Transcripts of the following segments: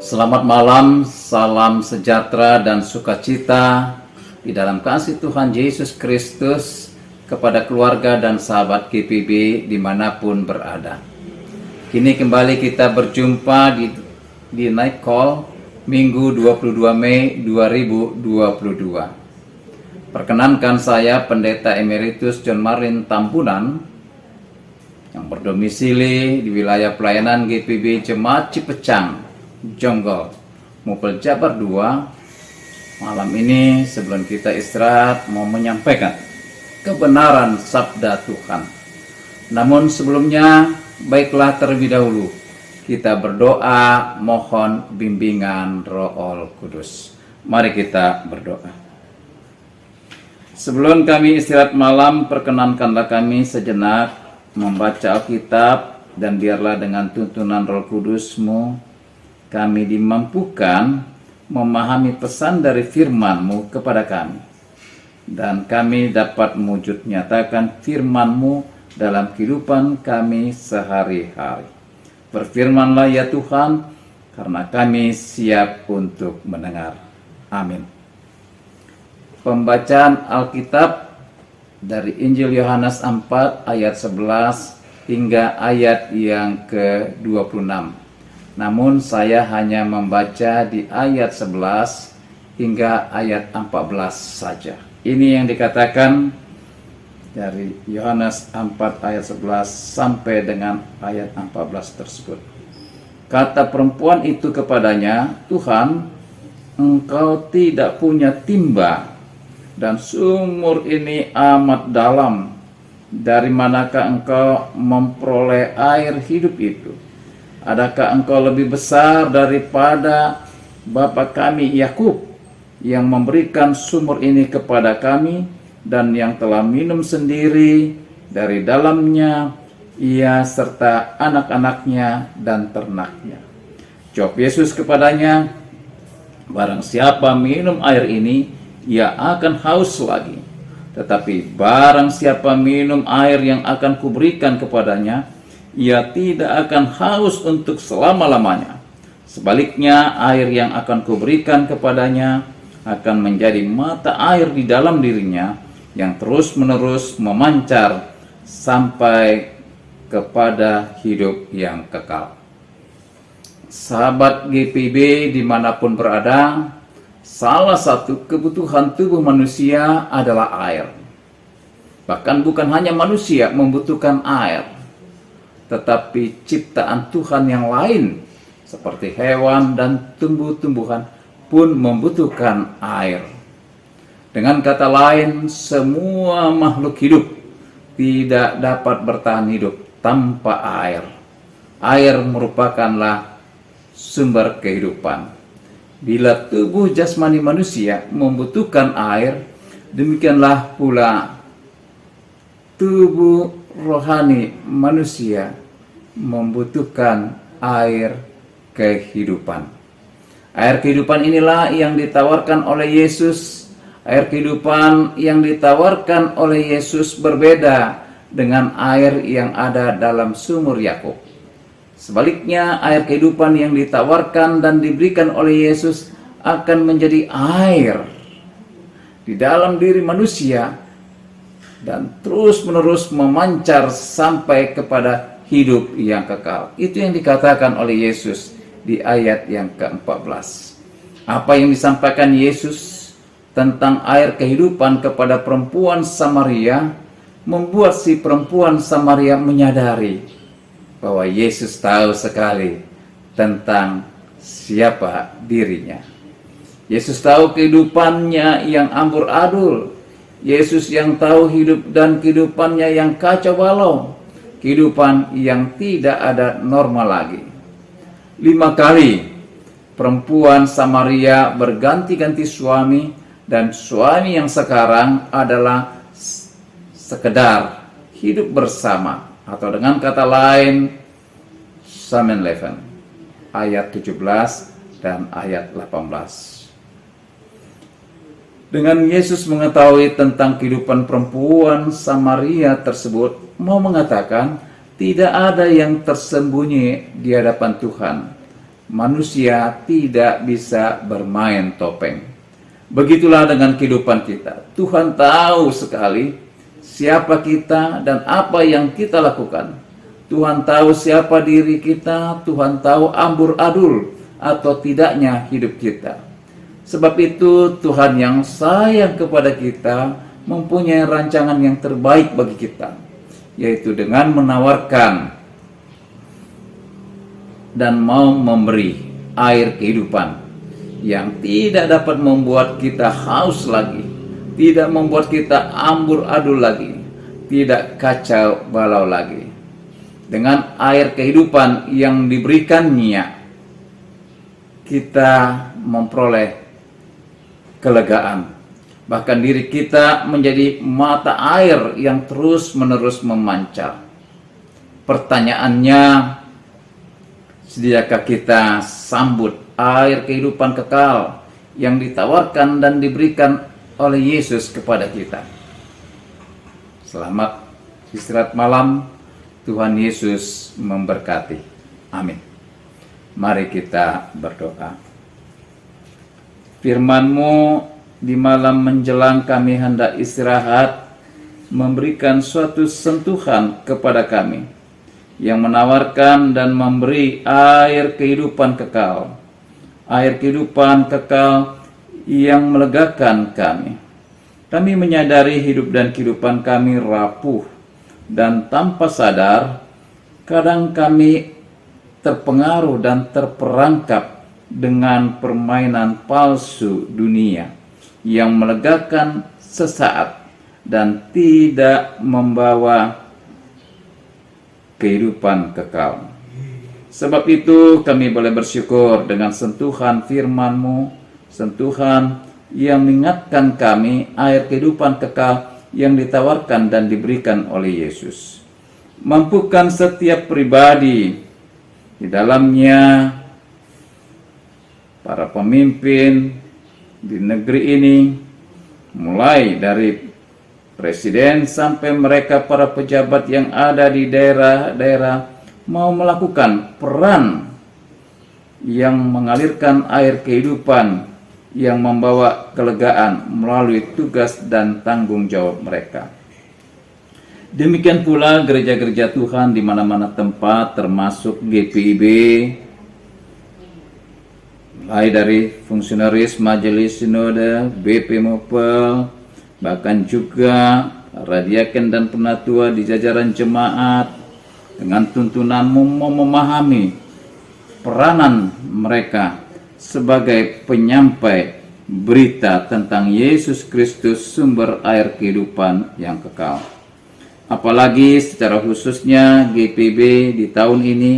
Selamat malam, salam sejahtera dan sukacita di dalam kasih Tuhan Yesus Kristus kepada keluarga dan sahabat GPB dimanapun berada. Kini kembali kita berjumpa di Night Call Minggu 22 Mei 2022. Perkenankan saya Pendeta Emeritus John Marlin Tambunan yang berdomisili di wilayah pelayanan GPB Jemaat Cipecang, Jonggol, Mupel Jabar 2. Malam ini sebelum kita istirahat mau menyampaikan kebenaran sabda Tuhan. Namun sebelumnya baiklah terlebih dahulu kita berdoa mohon bimbingan Roh Kudus. Mari kita berdoa. Sebelum kami istirahat malam, perkenankanlah kami sejenak membaca Alkitab, dan biarlah dengan tuntunan Roh Kudus-Mu kami dimampukan memahami pesan dari firman-Mu kepada kami, dan kami dapat mewujud nyatakan firman-Mu dalam kehidupan kami sehari-hari. Berfirmanlah ya Tuhan, karena kami siap untuk mendengar. Amin. Pembacaan Alkitab dari Injil Yohanes 4 ayat 11 hingga ayat yang ke-26. Namun saya hanya membaca di ayat 11 hingga ayat 14 saja. Ini yang dikatakan dari Yohanes 4 ayat 11 sampai dengan ayat 14 tersebut. Kata perempuan itu kepadanya, "Tuhan, Engkau tidak punya timba, dan sumur ini amat dalam. Dari manakah Engkau memperoleh air hidup itu? Adakah Engkau lebih besar daripada bapa kami Yakub, yang memberikan sumur ini kepada kami, dan yang telah minum sendiri dari dalamnya, ia serta anak-anaknya dan ternaknya?" Jawab Yesus kepadanya, "Barang siapa minum air ini, ia akan haus lagi. Tetapi barang siapa minum air yang akan kuberikan kepadanya, ia tidak akan haus untuk selama-lamanya. Sebaliknya, air yang akan kuberikan kepadanya akan menjadi mata air di dalam dirinya, yang terus-menerus memancar sampai kepada hidup yang kekal." Sahabat GPB dimanapun berada, salah satu kebutuhan tubuh manusia adalah air. Bahkan bukan hanya manusia membutuhkan air, tetapi ciptaan Tuhan yang lain seperti hewan dan tumbuh-tumbuhan pun membutuhkan air. Dengan kata lain, semua makhluk hidup tidak dapat bertahan hidup tanpa air. Air merupakanlah sumber kehidupan. Bila tubuh jasmani manusia membutuhkan air, demikianlah pula tubuh rohani manusia membutuhkan air kehidupan. Air kehidupan inilah yang ditawarkan oleh Yesus. Air kehidupan yang ditawarkan oleh Yesus berbeda dengan air yang ada dalam sumur Yakub. Sebaliknya, air kehidupan yang ditawarkan dan diberikan oleh Yesus akan menjadi air di dalam diri manusia dan terus-menerus memancar sampai kepada hidup yang kekal. Itu yang dikatakan oleh Yesus di ayat yang ke-14. Apa yang disampaikan Yesus tentang air kehidupan kepada perempuan Samaria membuat si perempuan Samaria menyadari bahwa Yesus tahu sekali tentang siapa dirinya. Yesus tahu kehidupannya yang ambur-adul. Yesus yang tahu hidup dan kehidupannya yang kacau balau. Kehidupan yang tidak ada normal lagi. 5 kali perempuan Samaria berganti-ganti suami, dan suami yang sekarang adalah sekedar hidup bersama, atau dengan kata lain Samen Leven, ayat 17 dan ayat 18. Dengan Yesus mengetahui tentang kehidupan perempuan Samaria tersebut, mau mengatakan tidak ada yang tersembunyi di hadapan Tuhan. manusia tidak bisa bermain topeng. Begitulah dengan kehidupan kita. Tuhan tahu sekali siapa kita dan apa yang kita lakukan. Tuhan tahu siapa diri kita, Tuhan tahu amburadul atau tidaknya hidup kita. Sebab itu Tuhan yang sayang kepada kita mempunyai rancangan yang terbaik bagi kita, yaitu dengan menawarkan dan mau memberi air kehidupan yang tidak dapat membuat kita haus lagi, tidak membuat kita amburadul lagi, tidak kacau balau lagi. Dengan air kehidupan yang diberikannya, kita memperoleh kelegaan. Bahkan diri kita menjadi mata air yang terus-menerus memancar. Pertanyaannya, sediakah kita sambut air kehidupan kekal yang ditawarkan dan diberikan oleh Yesus kepada kita? Selamat istirahat malam. Tuhan Yesus memberkati. Amin. Mari kita berdoa. Firman-Mu di malam menjelang kami hendak istirahat memberikan suatu sentuhan kepada kami yang menawarkan dan memberi air kehidupan kekal. Air kehidupan kekal yang melegakan kami. Kami menyadari hidup dan kehidupan kami rapuh dan tanpa sadar kadang kami terpengaruh dan terperangkap dengan permainan palsu dunia yang melegakan sesaat dan tidak membawa kehidupan kekal. Sebab itu kami boleh bersyukur dengan sentuhan firman-Mu, sentuhan yang mengingatkan kami air kehidupan kekal yang ditawarkan dan diberikan oleh Yesus. Mampukan setiap pribadi di dalamnya, para pemimpin di negeri ini, mulai dari presiden sampai mereka para pejabat yang ada di daerah-daerah, mau melakukan peran yang mengalirkan air kehidupan yang membawa kelegaan melalui tugas dan tanggung jawab mereka. Demikian pula gereja-gereja Tuhan di mana-mana tempat, termasuk GPIB, mulai dari fungsionaris Majelis Sinode, BP Mopel, bahkan juga radiaken dan penatua di jajaran jemaat, dengan tuntunanmu memahami peranan mereka sebagai penyampai berita tentang Yesus Kristus, sumber air kehidupan yang kekal. Apalagi secara khususnya GPB di tahun ini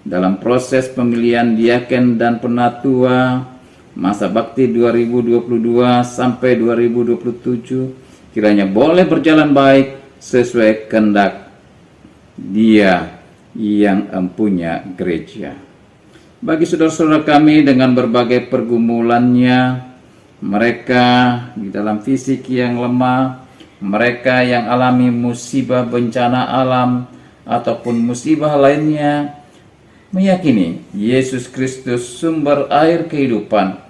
dalam proses pemilihan diaken dan penatua masa bakti 2022 sampai 2027 kiranya boleh berjalan baik sesuai kehendak Dia yang empunya gereja. Bagi saudara-saudara kami dengan berbagai pergumulannya, mereka di dalam fisik yang lemah, mereka yang alami musibah bencana alam ataupun musibah lainnya, meyakini Yesus Kristus sumber air kehidupan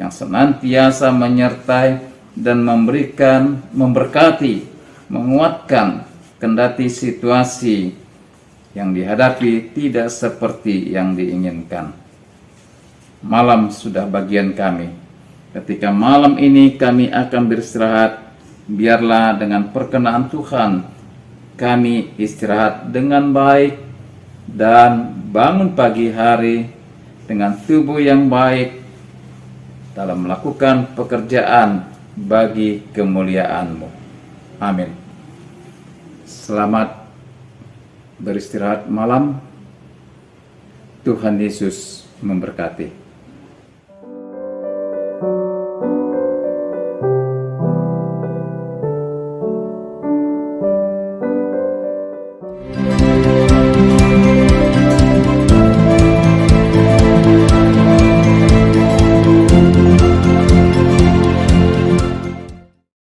yang senantiasa menyertai dan memberikan, memberkati, menguatkan kendati situasi yang dihadapi tidak seperti yang diinginkan. Malam sudah bagian kami. Ketika malam ini kami akan beristirahat, biarlah dengan perkenaan Tuhan kami istirahat dengan baik dan bangun pagi hari dengan tubuh yang baik dalam melakukan pekerjaan bagi kemuliaan-Mu. Amin. Selamat beristirahat malam. Tuhan Yesus memberkati.